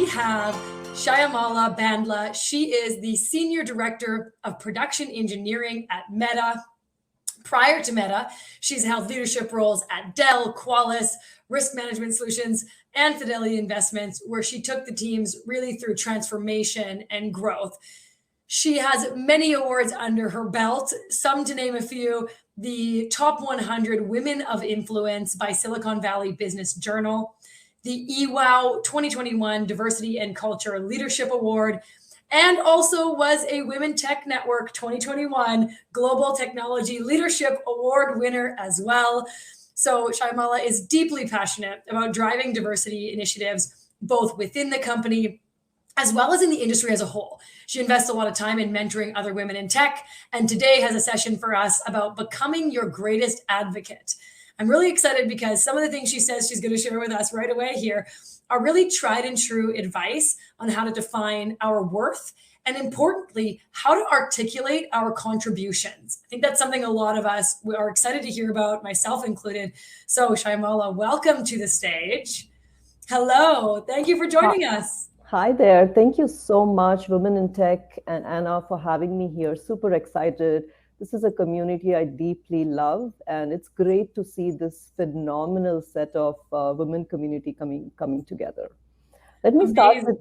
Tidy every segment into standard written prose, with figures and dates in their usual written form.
we have Syamla Bandla. She is the Senior Director of Production Engineering at Meta. Prior to Meta, she's held leadership roles at Dell, Qualys, Risk Management Solutions, and Fidelity Investments, where she took the teams really through transformation and growth. She has many awards under her belt, some to name a few: the Top 100 Women of Influence by Silicon Valley Business Journal, the EWOW 2021 Diversity and Culture Leadership Award, and also was a Women Tech Network 2021 Global Technology Leadership Award winner as well. So Syamla is deeply passionate about driving diversity initiatives, both within the company as well as in the industry as a whole. She invests a lot of time in mentoring other women in tech, and today has a session for us about becoming your greatest advocate. I'm really excited because some of the things she says she's going to share with us right away here are really tried and true advice on how to define our worth, and importantly, how to articulate our contributions. I think that's something a lot of us are excited to hear about, myself included. So Syamla, welcome to the stage. Hello, thank you for joining us. Hi there. Thank you so much, Women in Tech and Anna, for having me here. Super excited. This is a community I deeply love, and it's great to see this phenomenal set of women community coming together. Let me start with,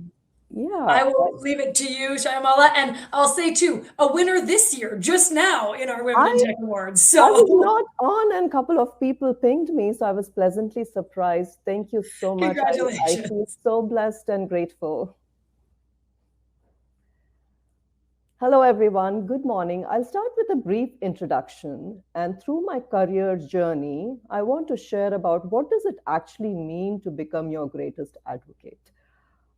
I will leave it to you, Syamla, and I'll say too, a winner this year, just now in our Women in Tech Awards. So I was not on, and a couple of people pinged me, so I was pleasantly surprised. Thank you so much. Congratulations. I feel so blessed and grateful. Hello, everyone. Good morning. I'll start with a brief introduction. And through my career journey, I want to share about what does it actually mean to become your greatest advocate.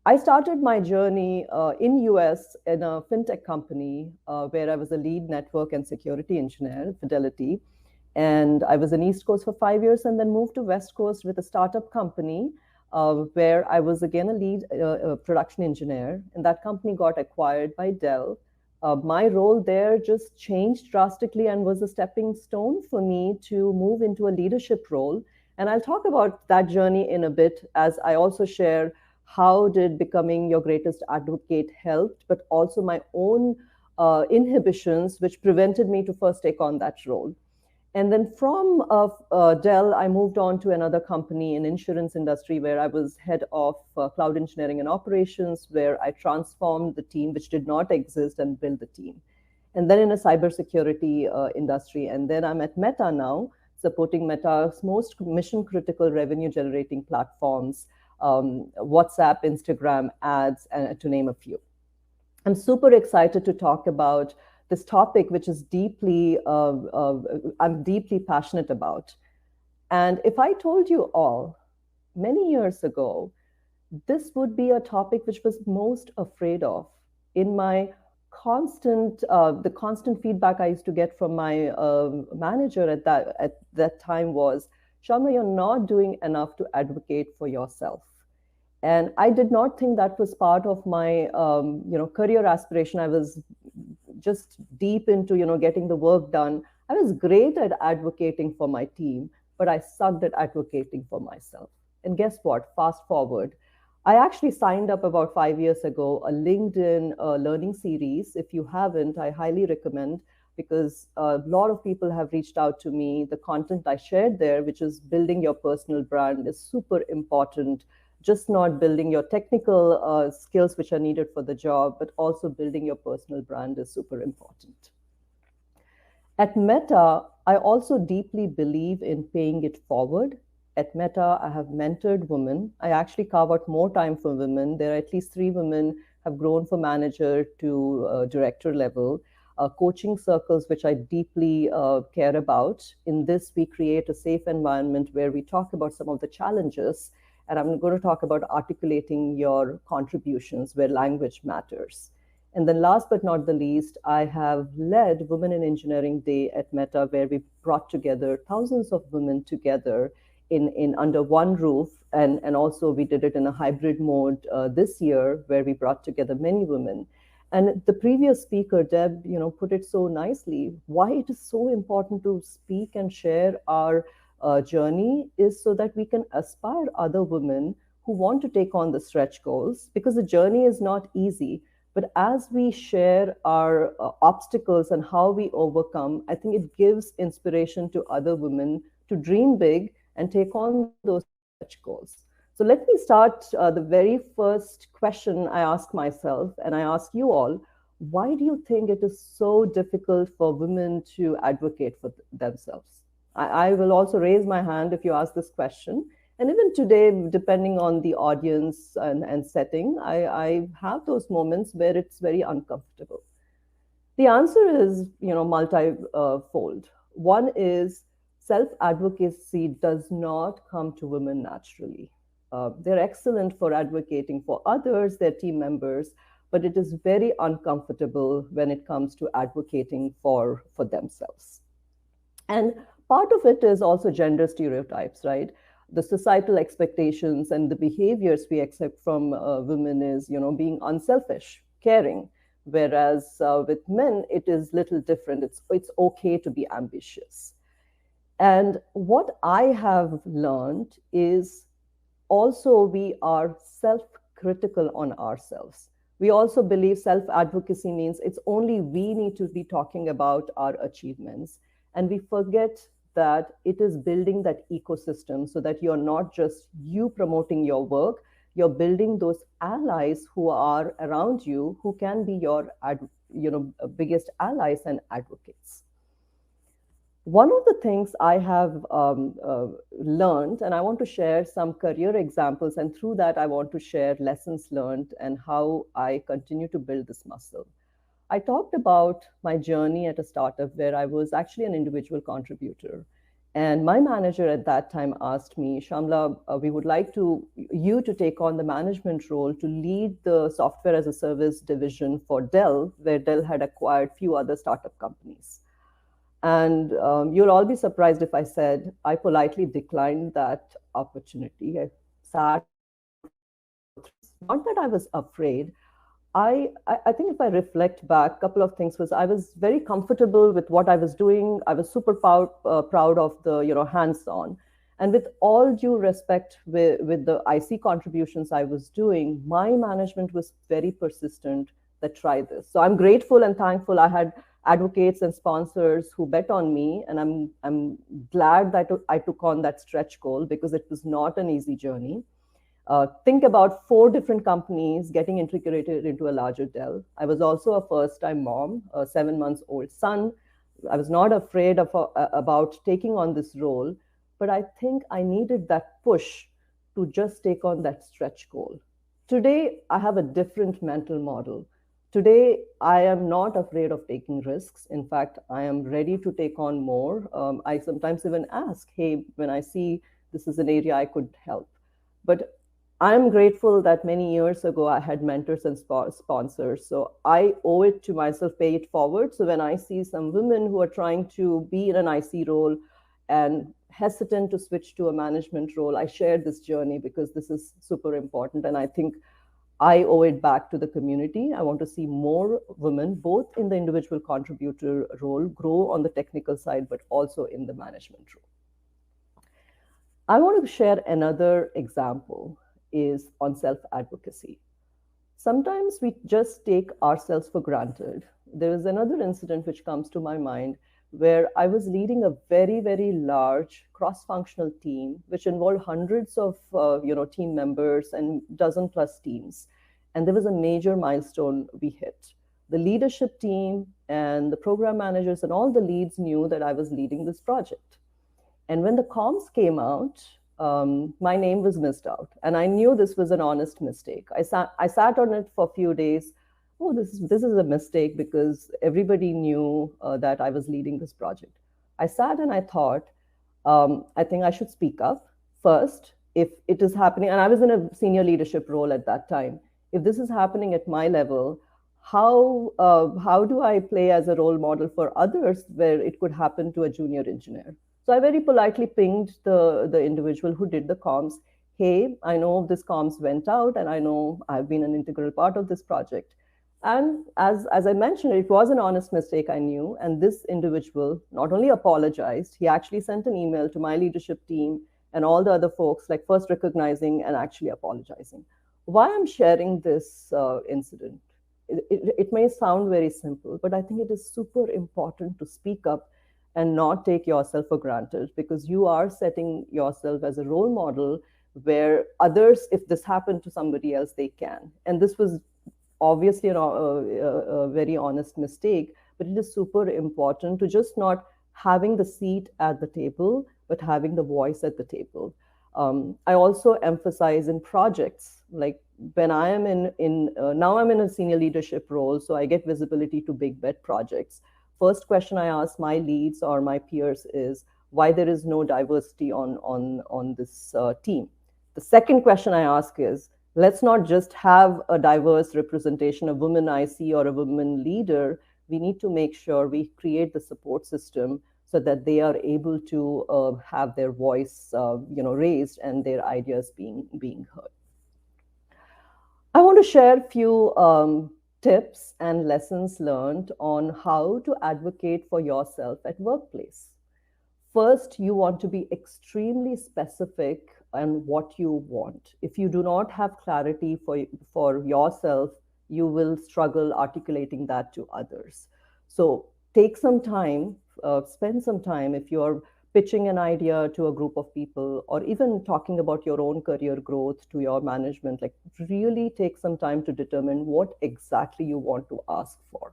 I started my journey in US in a fintech company where I was a lead network and security engineer, Fidelity. And I was in East Coast for 5 years and then moved to West Coast with a startup company where I was again a lead production engineer. And that company got acquired by Dell. My role there just changed drastically and was a stepping stone for me to move into a leadership role. And I'll talk about that journey in a bit, as I also share how did becoming your greatest advocate helped, but also my own inhibitions, which prevented me to first take on that role. And then from Dell, I moved on to another company in insurance industry where I was head of cloud engineering and operations, where I transformed the team, which did not exist, and built the team. And then in a cybersecurity industry. And then I'm at Meta now, supporting Meta's most mission critical revenue generating platforms, WhatsApp, Instagram, ads, and to name a few. I'm super excited to talk about this topic, which is I'm deeply passionate about. And if I told you all many years ago, this would be a topic which was most afraid of. In my the constant feedback I used to get from my manager at that time was, Syamla, you're not doing enough to advocate for yourself. And I did not think that was part of my career aspiration. I was just deep into getting the work done. I was great at advocating for my team, but I sucked at advocating for myself. And guess what? Fast forward, I actually signed up about 5 years ago a LinkedIn learning series. If you haven't, I highly recommend, because a lot of people have reached out to me. The content I shared there, which is building your personal brand, is super important. Just not building your technical skills, which are needed for the job, but also building your personal brand is super important. At Meta, I also deeply believe in paying it forward. At Meta, I have mentored women. I actually carve out more time for women. There are at least 3 women have grown from manager to director level. Coaching circles, which I deeply care about. In this, we create a safe environment where we talk about some of the challenges. And I'm going to talk about articulating your contributions where language matters. And then last but not the least, I have led Women in Engineering Day at Meta, where we brought together thousands of women together in under one roof. And also we did it in a hybrid mode this year, where we brought together many women. And the previous speaker, Deb, put it so nicely, why it is so important to speak and share our journey is so that we can aspire other women who want to take on the stretch goals, because the journey is not easy. But as we share our obstacles and how we overcome, I think it gives inspiration to other women to dream big and take on those stretch goals. So let me start the very first question I ask myself, and I ask you all: why do you think it is so difficult for women to advocate for themselves? I will also raise my hand if you ask this question. And even today, depending on the audience and setting, I have those moments where it's very uncomfortable. The answer is, multi-fold. One is self-advocacy does not come to women naturally. They're excellent for advocating for others, their team members, but it is very uncomfortable when it comes to advocating for themselves. And part of it is also gender stereotypes, right? The societal expectations and the behaviors we accept from women is, being unselfish, caring, whereas with men it is little different. It's okay to be ambitious. And what I have learned is also we are self critical on ourselves. We also believe self advocacy means it's only we need to be talking about our achievements. And we forget that it is building that ecosystem so that you're not just you promoting your work, you're building those allies who are around you who can be your biggest allies and advocates. One of the things I have learned, and I want to share some career examples, and through that, I want to share lessons learned and how I continue to build this muscle. I talked about my journey at a startup where I was actually an individual contributor. And my manager at that time asked me, Shamla, we would like you to take on the management role to lead the software as a service division for Dell, where Dell had acquired few other startup companies. And you'll all be surprised if I said I politely declined that opportunity. I sat not that I was afraid. I think if I reflect back, a couple of things was I was very comfortable with what I was doing. I was super proud of the hands-on, and with all due respect, with the IC contributions I was doing, my management was very persistent that try this. So I'm grateful and thankful I had advocates and sponsors who bet on me, and I'm glad that I took on that stretch goal because it was not an easy journey. Think about 4 different companies getting integrated into a larger Dell. I was also a first-time mom, a 7-month-old son. I was not afraid about taking on this role, but I think I needed that push to just take on that stretch goal. Today, I have a different mental model. Today, I am not afraid of taking risks. In fact, I am ready to take on more. I sometimes even ask, hey, when I see this is an area I could help. But I'm grateful that many years ago I had mentors and sponsors. So I owe it to myself, pay it forward. So when I see some women who are trying to be in an IC role and hesitant to switch to a management role, I share this journey because this is super important. And I think I owe it back to the community. I want to see more women, both in the individual contributor role, grow on the technical side, but also in the management role. I want to share another example is on self-advocacy. Sometimes we just take ourselves for granted. There is another incident which comes to my mind where I was leading a very, very large cross-functional team, which involved hundreds of team members and dozen plus teams. And there was a major milestone we hit. The leadership team and the program managers and all the leads knew that I was leading this project. And when the comms came out, my name was missed out. And I knew this was an honest mistake. I sat on it for a few days. Oh, this is a mistake because everybody knew that I was leading this project. I sat and I thought, I think I should speak up first if it is happening. And I was in a senior leadership role at that time. If this is happening at my level, how do I play as a role model for others where it could happen to a junior engineer? So I very politely pinged the individual who did the comms. Hey, I know this comms went out and I know I've been an integral part of this project. And as I mentioned, it was an honest mistake, I knew. And this individual not only apologized, he actually sent an email to my leadership team and all the other folks, like first recognizing and actually apologizing. Why I'm sharing this incident, it may sound very simple, but I think it is super important to speak up and not take yourself for granted, because you are setting yourself as a role model where others, if this happened to somebody else, they can. And this was obviously a very honest mistake, but it is super important to just not having the seat at the table, but having the voice at the table. I also emphasize in projects, like when I am in now I'm in a senior leadership role, so I get visibility to big bet projects. First question I ask my leads or my peers is why there is no diversity on this team. The second question I ask is, let's not just have a diverse representation, a woman IC or a woman leader. We need to make sure we create the support system so that they are able to have their voice raised and their ideas being heard. I want to share a few tips and lessons learned on how to advocate for yourself at workplace. First, you want to be extremely specific on what you want. If you do not have clarity for yourself, you will struggle articulating that to others. So take some time, spend some time if you're pitching an idea to a group of people, or even talking about your own career growth to your management, like really take some time to determine what exactly you want to ask for.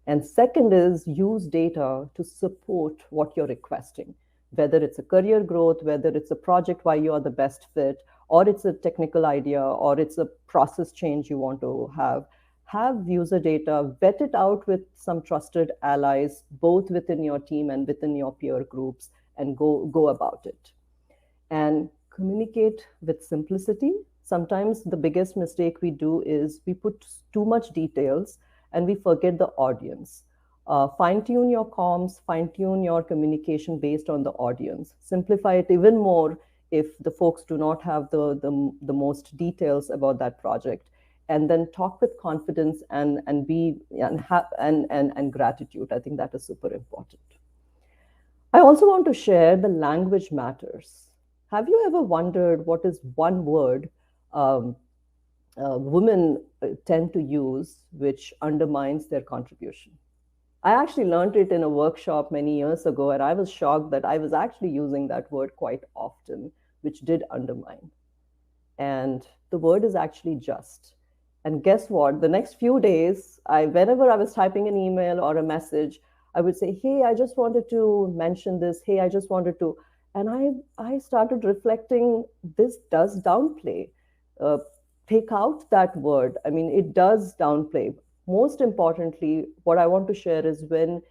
And second is use data to support what you're requesting, whether it's a career growth, whether it's a project why you are the best fit, or it's a technical idea, or it's a process change you want to have. Have user data, vet it out with some trusted allies, both within your team and within your peer groups, and go about it. And communicate with simplicity. Sometimes the biggest mistake we do is we put too much details and we forget the audience. Fine tune your comms, fine tune your communication based on the audience. Simplify it even more if the folks do not have the most details about that project. And then talk with confidence and gratitude. I think that is super important. I also want to share the language matters. Have you ever wondered what is one word women tend to use which undermines their contribution? I actually learned it in a workshop many years ago, and I was shocked that I was actually using that word quite often, which did undermine. And the word is actually just. And guess what? The next few days, whenever I was typing an email or a message, I would say, hey, I just wanted to mention this. Hey, I just wanted to. And I started reflecting, this does downplay. Uh, Take out that word. I mean, it does downplay. Most importantly, what I want to share is when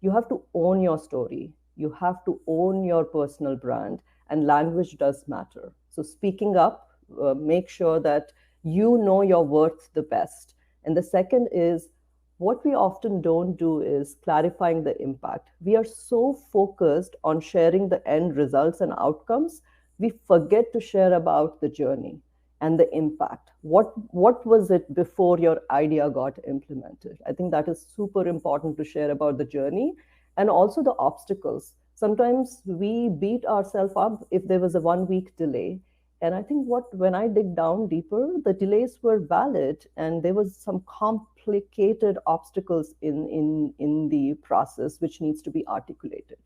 you have to own your story, you have to own your personal brand, and language does matter. So, speaking up, make sure that you know your worth the best. And the second is, what we often don't do is clarifying the impact. We are so focused on sharing the end results and outcomes, we forget to share about the journey and the impact. What was it before your idea got implemented? I think that is super important to share about the journey and also the obstacles. Sometimes we beat ourselves up if there was a 1 week delay. And I think when I dig down deeper, the delays were valid and there was some complicated obstacles in the process which needs to be articulated.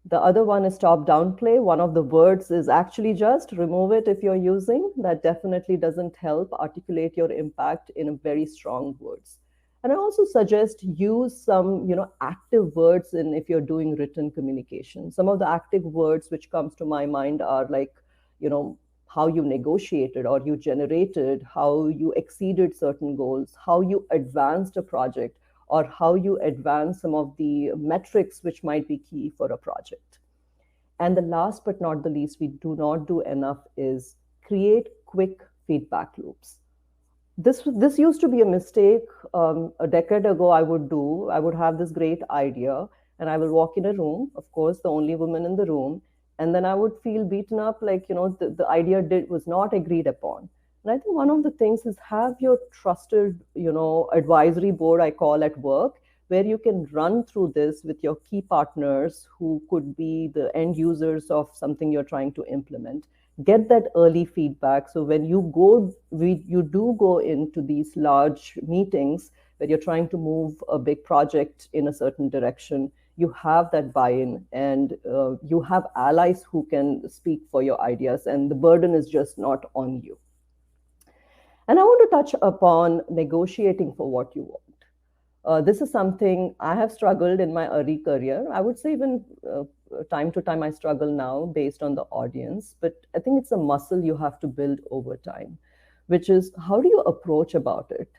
The other one is stop downplay. One of the words is actually just remove it if you're using. That definitely doesn't help articulate your impact in very strong words. And I also suggest use some, active words in if you're doing written communication. Some of the active words which comes to my mind are like, how you negotiated or you generated, how you exceeded certain goals, how you advanced a project, or how you advance some of the metrics which might be key for a project. And the last but not the least, we do not do enough is create quick feedback loops. This used to be a mistake a decade ago. I would have this great idea and I will walk in a room, of course, the only woman in the room, and then I would feel beaten up like, the idea was not agreed upon. And I think one of the things is have your trusted, advisory board, I call at work, where you can run through this with your key partners who could be the end users of something you're trying to implement. Get that early feedback. So when you do go into these large meetings where you're trying to move a big project in a certain direction, you have that buy-in, and you have allies who can speak for your ideas, and the burden is just not on you. And I want to touch upon negotiating for what you want. This is something I have struggled in my early career. I would say even time to time I struggle now based on the audience, but I think it's a muscle you have to build over time, which is how do you approach about it?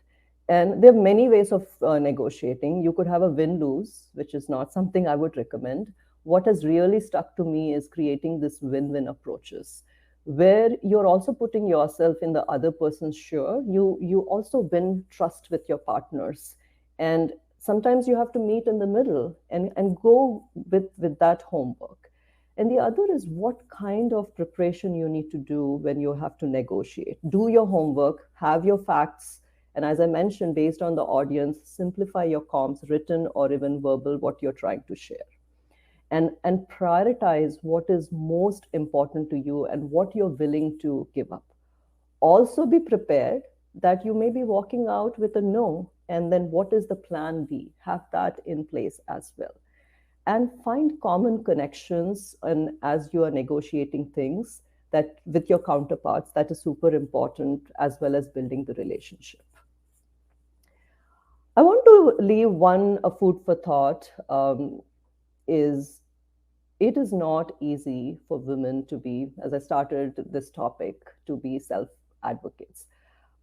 And there are many ways of negotiating. You could have a win-lose, which is not something I would recommend. What has really stuck to me is creating this win-win approaches, where you're also putting yourself in the other person's shoe. You also win trust with your partners, and sometimes you have to meet in the middle and go with that homework. And the other is what kind of preparation you need to do when you have to negotiate. Do your homework, have your facts, and as I mentioned, based on the audience, simplify your comms, written or even verbal, what you're trying to share. And prioritize what is most important to you and what you're willing to give up. Also be prepared that you may be walking out with a no, and then what is the plan B? Have that in place as well. And find common connections, and as you are negotiating things that with your counterparts, that is super important, as well as building the relationship. I want to leave one a food for thought. Is it is not easy for women to be, as I started this topic, to be self advocates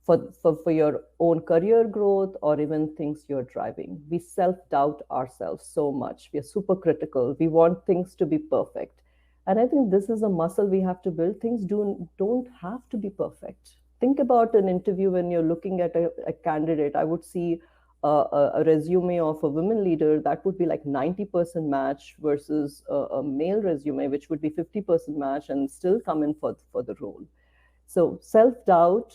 for your own career growth or even things you're driving. We self doubt ourselves so much. We are super critical. We want things to be perfect. And I think this is a muscle we have to build. Things don't have to be perfect. Think about an interview when you're looking at a candidate. I would see a resume of a women leader that would be like 90% match versus a male resume, which would be 50% match and still come in for the role. So self-doubt,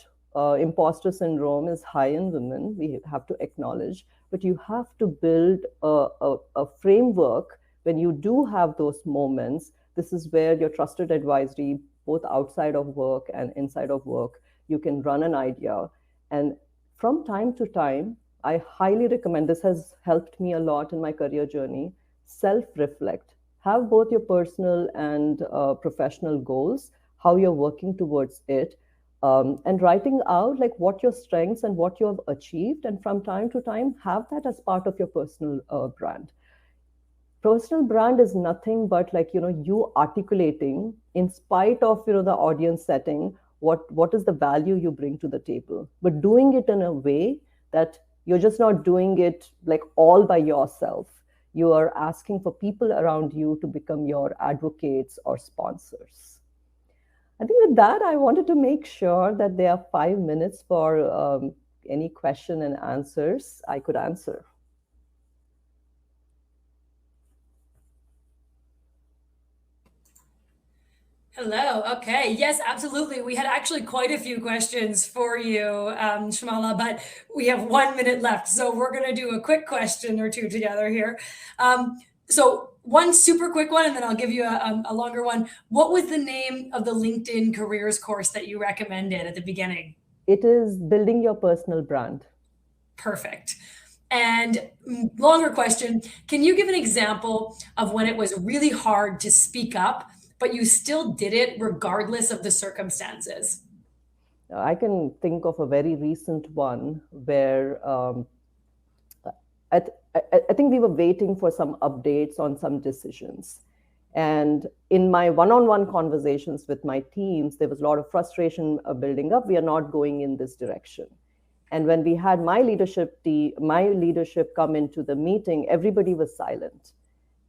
imposter syndrome is high in women. We have to acknowledge, but you have to build a framework when you do have those moments. This is where your trusted advisory, both outside of work and inside of work, you can run an idea. And from time to time, I highly recommend, this has helped me a lot in my career journey, self-reflect. Have both your personal and professional goals, how you're working towards it, and writing out like what your strengths and what you have achieved. And from time to time, have that as part of your personal brand. Personal brand is nothing but like, you articulating in spite of, the audience setting, what is the value you bring to the table, but doing it in a way that you're just not doing it like all by yourself. You are asking for people around you to become your advocates or sponsors. I think with that, I wanted to make sure that there are 5 minutes for any question and answers I could answer. Hello. Okay. Yes, absolutely. We had actually quite a few questions for you, Syamla, but we have 1 minute left. So we're going to do a quick question or two together here. So one super quick one, and then I'll give you a longer one. What was the name of the LinkedIn careers course that you recommended at the beginning? It is Building Your Personal Brand. Perfect. And longer question, can you give an example of when it was really hard to speak up, but you still did it regardless of the circumstances? I can think of a very recent one where I think we were waiting for some updates on some decisions. And in my one-on-one conversations with my teams, there was a lot of frustration building up. We are not going in this direction. And when we had my leadership come into the meeting, everybody was silent.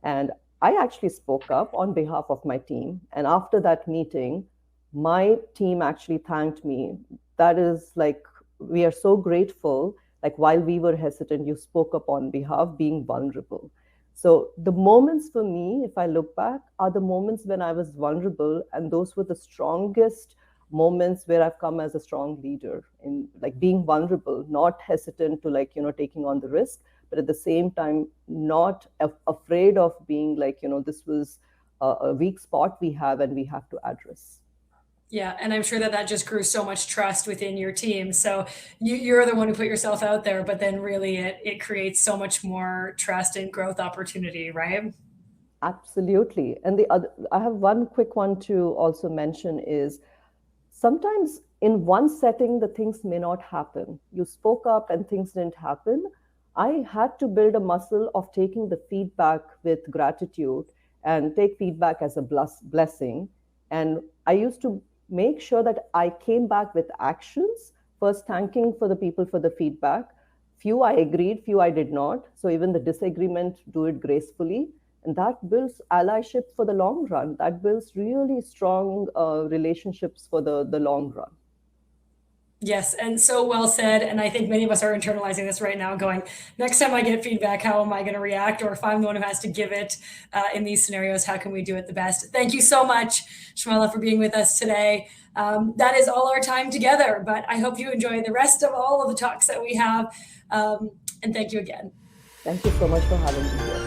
And I actually spoke up on behalf of my team. And after that meeting, my team actually thanked me. That is like, we are so grateful. Like while we were hesitant, you spoke up on behalf, being vulnerable. So the moments for me, if I look back, are the moments when I was vulnerable. And those were the strongest moments where I've come as a strong leader, in like being vulnerable, not hesitant to like, taking on the risk, but at the same time, not afraid of being like, this was a weak spot we have and we have to address. Yeah, and I'm sure that just grew so much trust within your team. So you're the one who put yourself out there, but then really it creates so much more trust and growth opportunity, right? Absolutely. And I have one quick one to also mention is sometimes in one setting, the things may not happen. You spoke up and things didn't happen. I had to build a muscle of taking the feedback with gratitude and take feedback as a blessing. And I used to make sure that I came back with actions, first thanking for the people for the feedback. Few I agreed, few I did not. So even the disagreement, do it gracefully. And that builds allyship for the long run. That builds really strong relationships for the long run. Yes, and so well said. And I think many of us are internalizing this right now, going, next time I get feedback, how am I going to react? Or if I'm the one who has to give it in these scenarios, how can we do it the best? Thank you so much, Syamla, for being with us today. That is all our time together, but I hope you enjoy the rest of all of the talks that we have. And thank you again. Thank you so much for having me here.